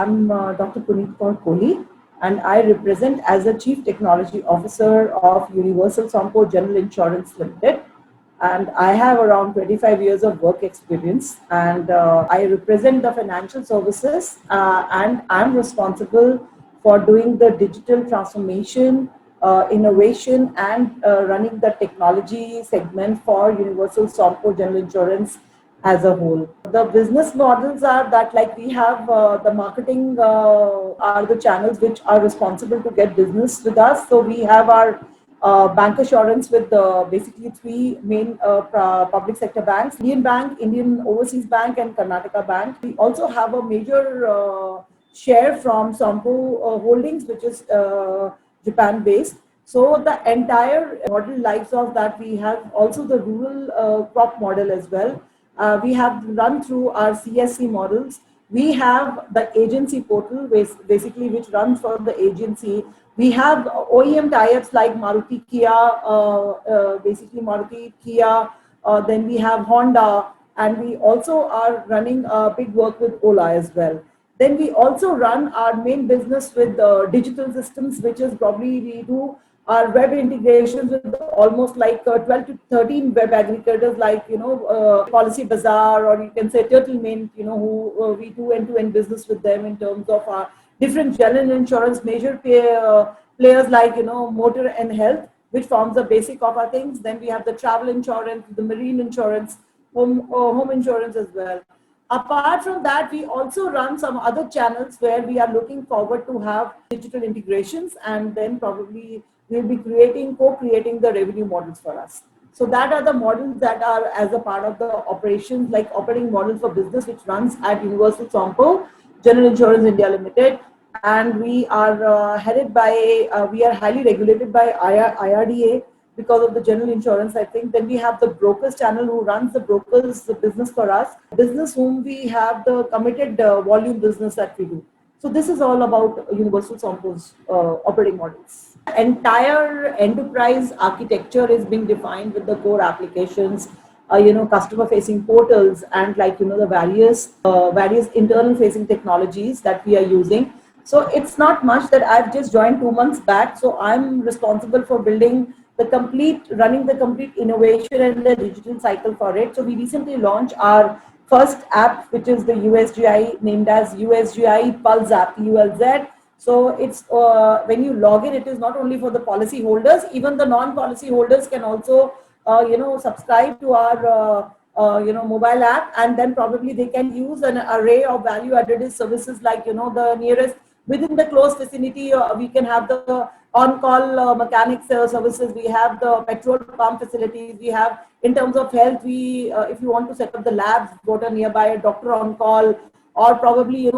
I'm Dr. Puneet Kaur Kohli, and I represent as the Chief Technology Officer of Universal Sompo General Insurance Limited. And I have around 25 years of work experience, and I represent the financial services, and I'm responsible for doing the digital transformation, innovation, and running the technology segment for Universal Sompo General Insurance as a whole. The business models are that, like, we have the marketing are the channels which are responsible to get business with us. So we have our bank assurance with basically three main public sector banks: Indian Bank, Indian Overseas Bank, and Karnataka Bank. We also have a major share from Sompo Holdings, which is Japan based. So the entire model lives of that, we have also the rural crop model as well. We have run through our CSC models. We have the agency portal, basically, which runs for the agency. We have OEM tie-ups like Maruti, Kia, basically Maruti, Kia. Then we have Honda, and we also are running big work with Ola as well. Then we also run our main business with digital systems, which is probably we do our web integrations with almost like 12 to 13 web aggregators, like, Policy Bazaar, or you can say Turtle Mint, who we do end-to-end business with them in terms of our different general insurance major players, like, motor and health, which forms the basic of our things. Then we have the travel insurance, the marine insurance, home insurance as well. Apart from that, we also run some other channels where we are looking forward to have digital integrations, and then probably we'll be co-creating the revenue models for us. So that are the models that are as a part of the operations, like operating models for business, which runs at Universal Sompo General Insurance India Limited. And we are we are highly regulated by IRDA because of the general insurance, I think. Then we have the brokers channel who runs the business for us, business whom we have the committed volume business that we do. So this is all about Universal Sompo's operating models. Entire enterprise architecture is being defined with the core applications, customer facing portals, and, like, the various internal facing technologies that we are using. So it's not much that I've just joined 2 months back. So I'm responsible for running the complete innovation and the digital cycle for it. So we recently launched our first app, which is the USGI, named as USGI Pulse app, PULZ. So it's when you log in, it is not only for the policy holders, even the non-policy holders can also, subscribe to our mobile app, and then probably they can use an array of value-added services, like, the nearest within the close vicinity. We can have the on-call mechanics services. We have the petrol pump facilities. We have, in terms of health, we if you want to set up the labs, go to nearby a doctor on call, or probably,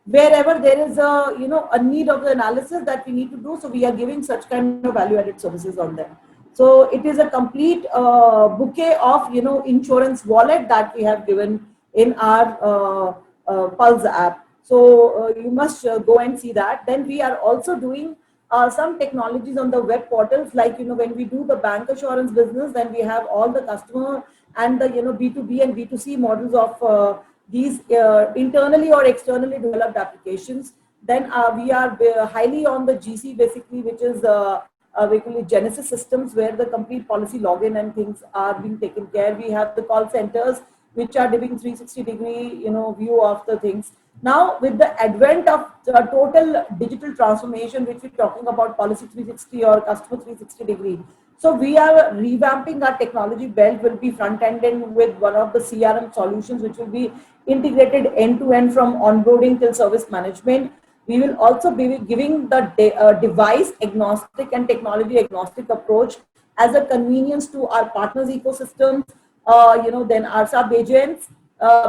wherever there is a need of the analysis that we need to do. So we are giving such kind of value-added services on them. So it is a complete bouquet of, insurance wallet that we have given in our Pulse app. So you must go and see that. Then we are also doing some technologies on the web portals, like, when we do the bank assurance business, then we have all the customer and the, B2B and B2C models of these internally or externally developed applications. Then we are highly on the GC, basically, which is basically Genesis systems, where the complete policy login and things are being taken care. We have the call centers, which are giving 360-degree, view of the things. Now, with the advent of the total digital transformation, which we're talking about policy 360 or customer 360-degree, so we are revamping our technology belt. Will be front-ended with one of the CRM solutions, which will be integrated end-to-end from onboarding till service management. We will also be giving the device agnostic and technology agnostic approach as a convenience to our partners ecosystem, then our sub agents,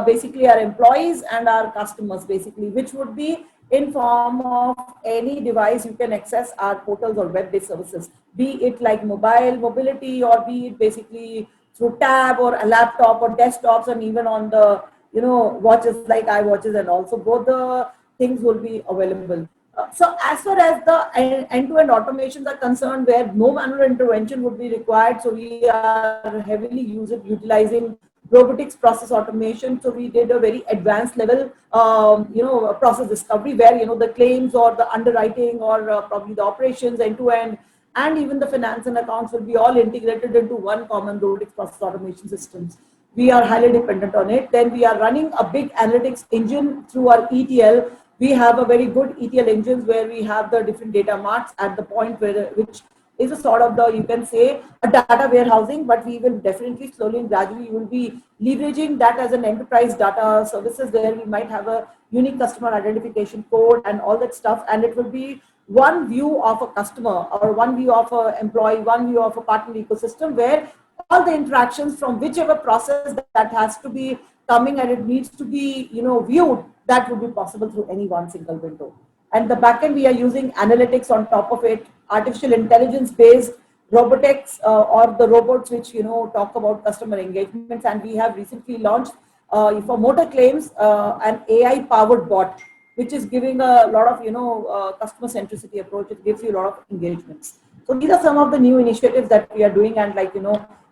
basically our employees and our customers, basically, which would be in form of any device. You can access our portals or web-based services, be it like mobile mobility, or be it basically through tab or a laptop or desktops, and even on the, watches like iWatches, and also both the things will be available. So as far as the end-to-end automations are concerned, where no manual intervention would be required, so we are heavily utilizing robotics process automation. So we did a very advanced level, process discovery where, the claims or the underwriting or probably the operations end to end, and even the finance and accounts will be all integrated into one common robotics process automation systems. We are highly dependent on it. Then we are running a big analytics engine through our ETL. We have a very good ETL engines where we have the different data marts at the point where which is a sort of the, you can say, a data warehousing, but we will definitely slowly and gradually will be leveraging that as an enterprise data services where we might have a unique customer identification code and all that stuff, and it will be one view of a customer or one view of an employee, one view of a partner ecosystem where all the interactions from whichever process that has to be coming and it needs to be, viewed, that would be possible through any one single window. And the backend, we are using analytics on top of it, artificial intelligence based robotics, or the robots which, talk about customer engagements. And we have recently launched for motor claims an AI powered bot which is giving a lot of, customer centricity approach. It gives you a lot of engagements. So these are some of the new initiatives that we are doing, and like,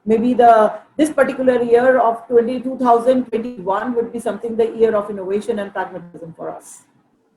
maybe this particular year of 2021 would be something, the year of innovation and pragmatism for us.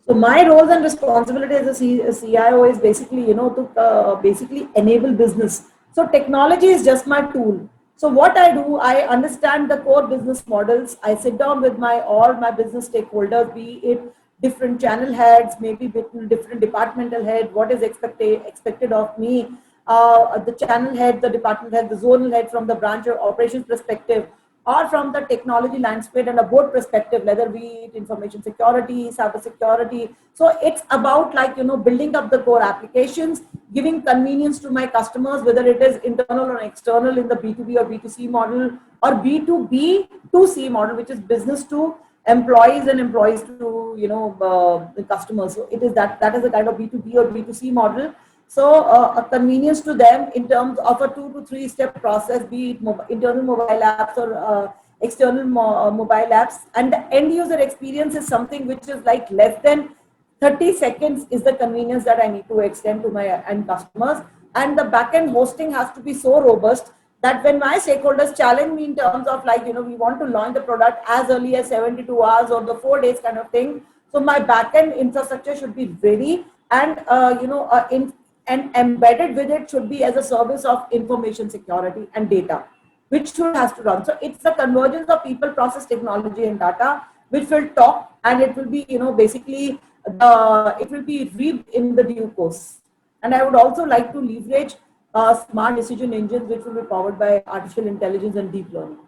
So my roles and responsibility as a CIO is basically, to basically enable business. So technology is just my tool. So what I do, I understand the core business models. I sit down with all my business stakeholders, be it different channel heads, maybe different departmental head, what is expected of me, the channel head, the department head, the zonal head from the branch or operations perspective, or from the technology landscape and a board perspective, whether be it information security, cyber security. So it's about like, building up the core applications, giving convenience to my customers, whether it is internal or external in the B2B or B2C model, or B2B to C model, which is business to employees and employees to, the customers. So it is that is a kind of B2B or B2C model. So a convenience to them in terms of a 2 to 3 step process, be it internal mobile apps or external mobile apps. And the end user experience is something which is like less than 30 seconds is the convenience that I need to extend to my end customers. And the backend hosting has to be so robust that when my stakeholders challenge me in terms of like, we want to launch the product as early as 72 hours or the 4 days kind of thing. So my backend infrastructure should be ready, and, and embedded with it should be as a service of information security and data, which should has to run. So it's the convergence of people, process, technology, and data, which will talk, and it will be, basically it will be reaped in the due course. And I would also like to leverage smart decision engines, which will be powered by artificial intelligence and deep learning.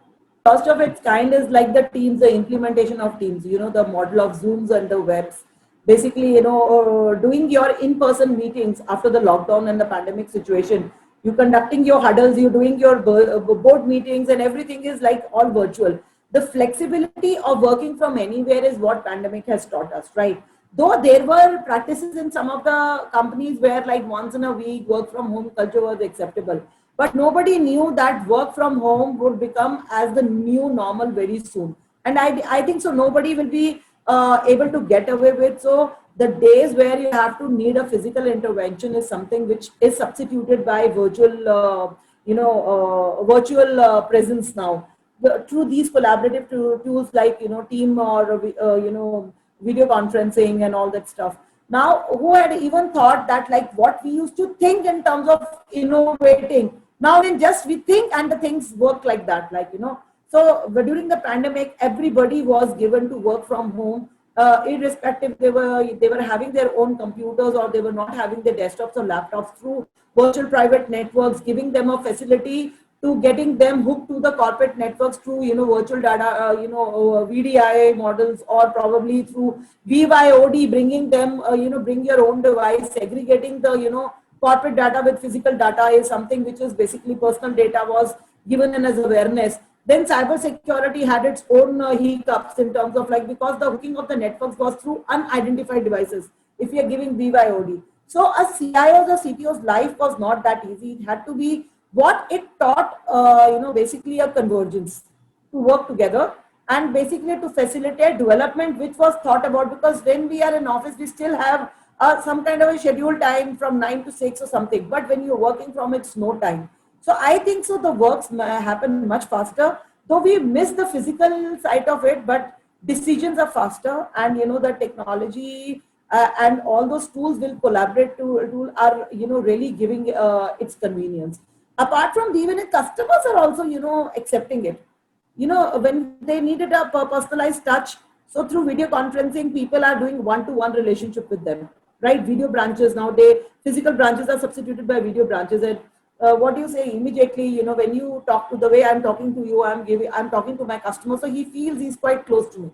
First of its kind is like the Teams, the implementation of Teams, the model of Zooms and the webs. Basically, doing your in-person meetings after the lockdown and the pandemic situation, you conducting your huddles, you doing your board meetings, and everything is like all virtual. The flexibility of working from anywhere is what pandemic has taught us, right? Though there were practices in some of the companies where like once in a week work from home culture was acceptable, but nobody knew that work from home would become as the new normal very soon. And I think so nobody will be able to get away with. So the days where you have to need a physical intervention is something which is substituted by virtual, virtual presence now. Through these collaborative tools like, team or, video conferencing and all that stuff. Now, who had even thought that like what we used to think in terms of innovating, now in just we think and the things work like that, like, so during the pandemic, everybody was given to work from home, irrespective they were having their own computers or they were not having their desktops or laptops, through virtual private networks, giving them a facility to getting them hooked to the corporate networks through, virtual data, VDI models, or probably through BYOD, bringing them, bring your own device, segregating the, corporate data with physical data is something which is basically personal data was given in as awareness. Then cyber security had its own hiccups in terms of like, because the hooking of the networks was through unidentified devices. If you are giving BYOD, so a CIO's or CTO's life was not that easy. It had to be what it taught, basically a convergence to work together and basically to facilitate development, which was thought about, because when we are in office, we still have some kind of a scheduled time from 9 to 6 or something. But when you're working from, it's no time. So I think so the works happen much faster. though we miss the physical side of it, but decisions are faster, and the technology and all those tools will collaborate to are really giving its convenience. Apart from even customers are also accepting it, when they needed a personalized touch. So through video conferencing, people are doing one-to-one relationship with them, right? Video branches nowadays, physical branches are substituted by video branches. And what do you say immediately, when you talk to, the way I'm talking to you, I'm talking to my customer, so he feels he's quite close to me.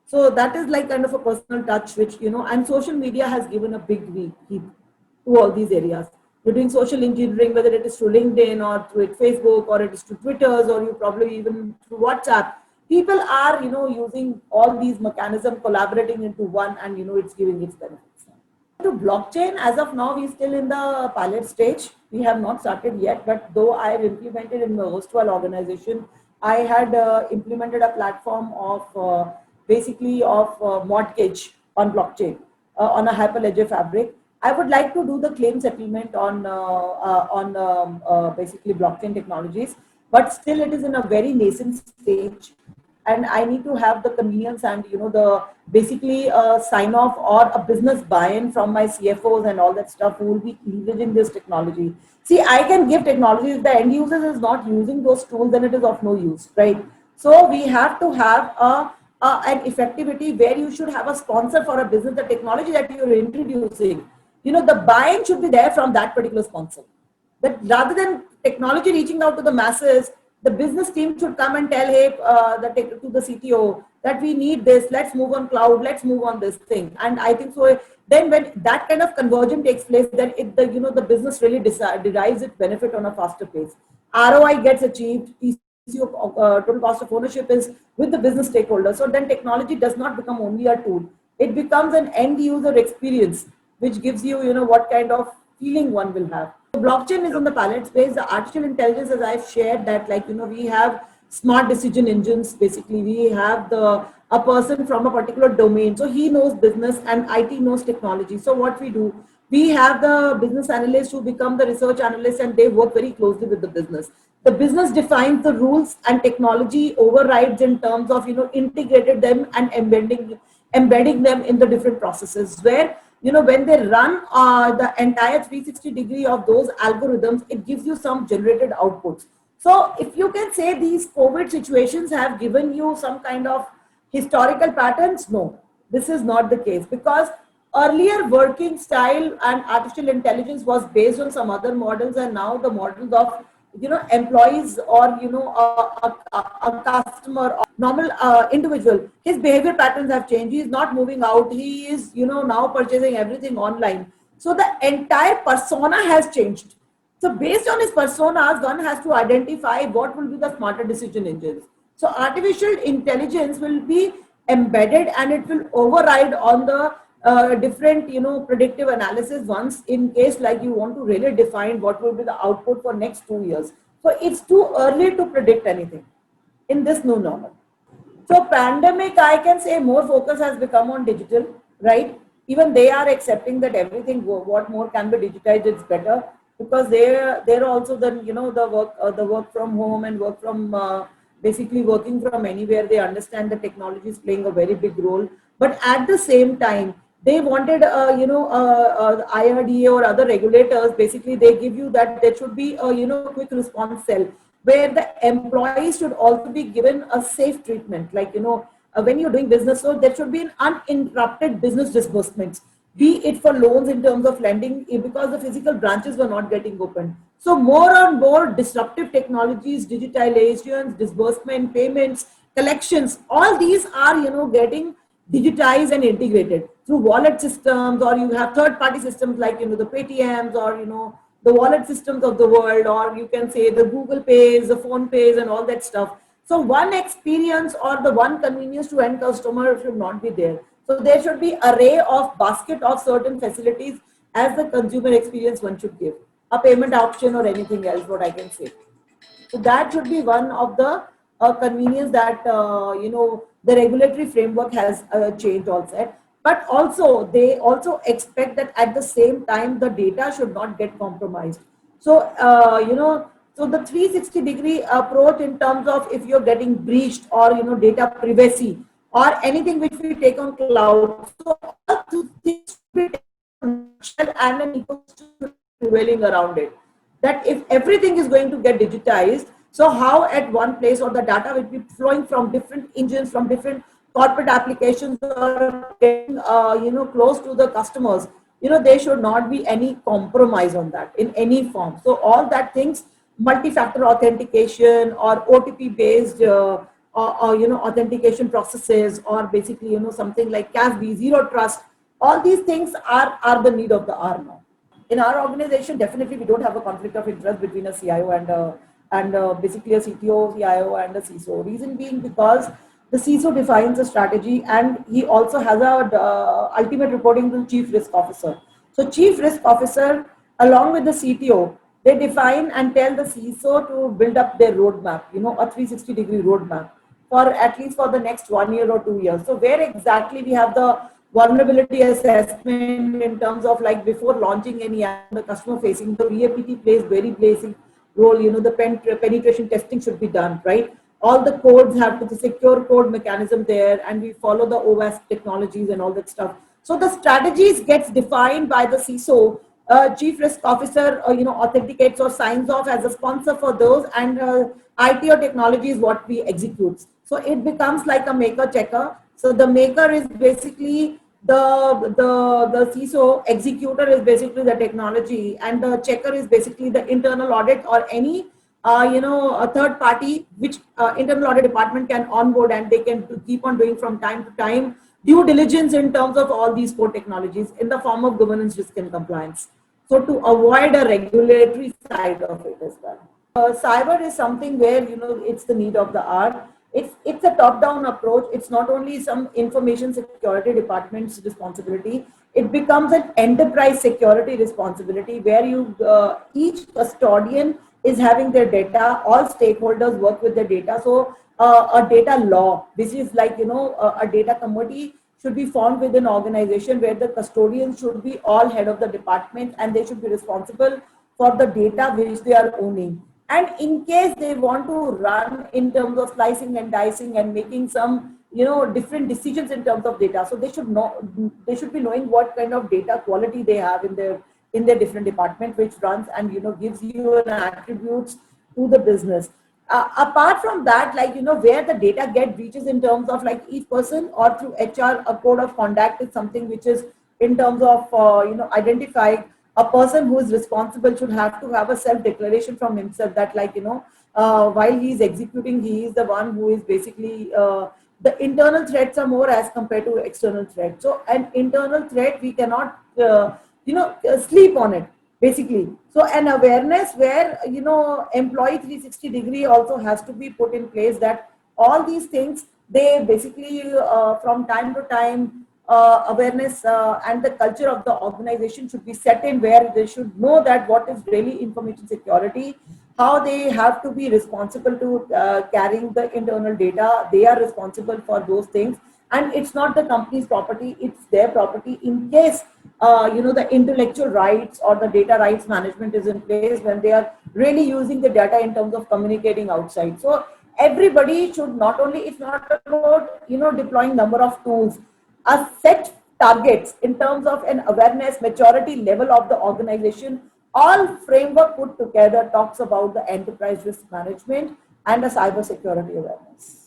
So that is like kind of a personal touch, which, and social media has given a big leap to all these areas. You're doing social engineering, whether it is through LinkedIn or through Facebook, or it is through Twitters, or you probably even through WhatsApp. People are, using all these mechanisms, collaborating into one, and, it's giving its benefits. To blockchain, as of now, we're still in the pilot stage. We have not started yet, but though I have implemented in my erstwhile organization, I had implemented a platform of basically of mortgage on blockchain on a Hyperledger Fabric. I would like to do the claim settlement on basically blockchain technologies, but still it is in a very nascent stage, and I need to have the convenience and the basically sign off or a business buy-in from my CFOs and all that stuff who will be leveraging this technology. See, I can give technology. If the end user is not using those tools, then it is of no use, right? So we have to have an effectivity where you should have a sponsor for a business. The technology that you're introducing, the buy-in should be there from that particular sponsor. That rather than technology reaching out to the masses, the business team should come and tell, hey, to the CTO that we need this, let's move on cloud, let's move on this thing. And I think so. Then when that kind of conversion takes place, then the business really derives its benefit on a faster pace. ROI gets achieved. TCO, total cost of ownership, is with the business stakeholders. So then technology does not become only a tool; it becomes an end user experience, which gives you, what kind of feeling one will have. So blockchain is in the pilot space. The artificial intelligence, as I've shared, that like we have smart decision engines. Basically, we have a person from a particular domain, so he knows business and IT knows technology. So what we do, we have the business analysts who become the research analysts, and they work very closely with the business. The business defines the rules, and technology overrides in terms of integrated them and embedding them in the different processes, where when they run the entire 360-degree of those algorithms, it gives you some generated outputs. So if you can say these COVID situations have given you some kind of historical patterns, no, this is not the case, because earlier working style and artificial intelligence was based on some other models, and now the models of employees, or a customer or normal individual, his behavior patterns have changed. He is not moving out, he is now purchasing everything online. So the entire persona has changed. So based on his personas, one has to identify what will be the smarter decision engines. So artificial intelligence will be embedded, and it will override on the different predictive analysis once, in case like you want to really define what will be the output for next 2 years. So it's too early to predict anything in this new normal. So pandemic, I can say more focus has become on digital, right? Even they are accepting that everything what more can be digitized, it's better, because they're also then the work from home and work from basically working from anywhere. They understand the technology is playing a very big role, but at the same time they wanted IRDA or other regulators. Basically, they give you that there should be a quick response cell, where the employees should also be given a safe treatment, like when you're doing business. So there should be an uninterrupted business disbursements, be it for loans in terms of lending, because the physical branches were not getting opened. So more and more disruptive technologies, digitalizations, disbursement, payments, collections, all these are getting digitized and integrated through wallet systems, or you have third party systems like the Paytms, or the wallet systems of the world, or you can say the Google Pays, the Phone Pays, and all that stuff. So one experience or the one convenience to end customer should not be there. So there should be array of basket of certain facilities as the consumer experience one should give, a payment option or anything else, what I can say. So that should be one of the convenience that the regulatory framework has changed also. But also they also expect that at the same time the data should not get compromised. So So the 360-degree approach in terms of if you're getting breached or data privacy or anything which we take on cloud. So all those things should be taken in a nutshell and an ecosystem prevailing around it. That if everything is going to get digitized, so how at one place or the data will be flowing from different engines, from different corporate applications or getting close to the customers, there should not be any compromise on that in any form. So all that things, multi-factor authentication or OTP based authentication processes, or basically something like CASB, zero trust, all these things are the need of the hour now. In our organization, definitely we don't have a conflict of interest between a CIO and basically a CTO, CIO, and a CISO. Reason being because the CISO defines a strategy, and he also has a ultimate reporting to Chief Risk Officer. So Chief Risk Officer, along with the CTO, they define and tell the CISO to build up their roadmap, a 360-degree roadmap for at least for the next 1 year or 2 years. So where exactly we have the vulnerability assessment in terms of like before launching any app, the customer facing, the VAPT plays very basic role. The penetration testing should be done, right? All the codes have to, the secure code mechanism there, and we follow the OWASP technologies and all that stuff. So the strategies gets defined by the CISO. Chief Risk Officer, authenticates or signs off as a sponsor for those, and IT or technology is what we execute. So it becomes like a maker checker. So the maker is basically the CISO, executor is basically the technology, and the checker is basically the internal audit or any a third party which internal audit department can onboard, and they can keep on doing from time to time due diligence in terms of all these core technologies in the form of governance, risk, and compliance. So to avoid a regulatory side of it as well. Cyber is something where it's the need of the hour. It's a top-down approach. It's not only some information security department's responsibility. It becomes an enterprise security responsibility where each custodian is having their data. All stakeholders work with their data. So a data law, which is like a data committee, should be formed within an organization where the custodians should be all head of the department, and they should be responsible for the data which they are owning. And in case they want to run in terms of slicing and dicing and making some different decisions in terms of data, so they should be knowing what kind of data quality they have in their different department, which runs and gives you an attributes to the business. Apart from that, like where the data get breaches in terms of like each person or through HR, a code of conduct is something which is in terms of identifying a person who is responsible should have to have a self declaration from himself that like while he is executing, he is the one who is basically the internal threats are more as compared to external threats. So an internal threat we cannot sleep on it basically. So an awareness where employee 360-degree also has to be put in place, that all these things they basically from time to time awareness and the culture of the organization should be set in, where they should know that what is really information security, how they have to be responsible to carrying the internal data. They are responsible for those things, and it's not the company's property, it's their property. In case the intellectual rights or the data rights management is in place, when they are really using the data in terms of communicating outside. So everybody should not only, it's not about deploying number of tools, a set targets in terms of an awareness maturity level of the organization. All framework put together talks about the enterprise risk management and a cyber security awareness.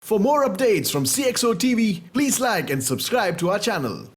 For more updates from CXO TV, please like and subscribe to our channel.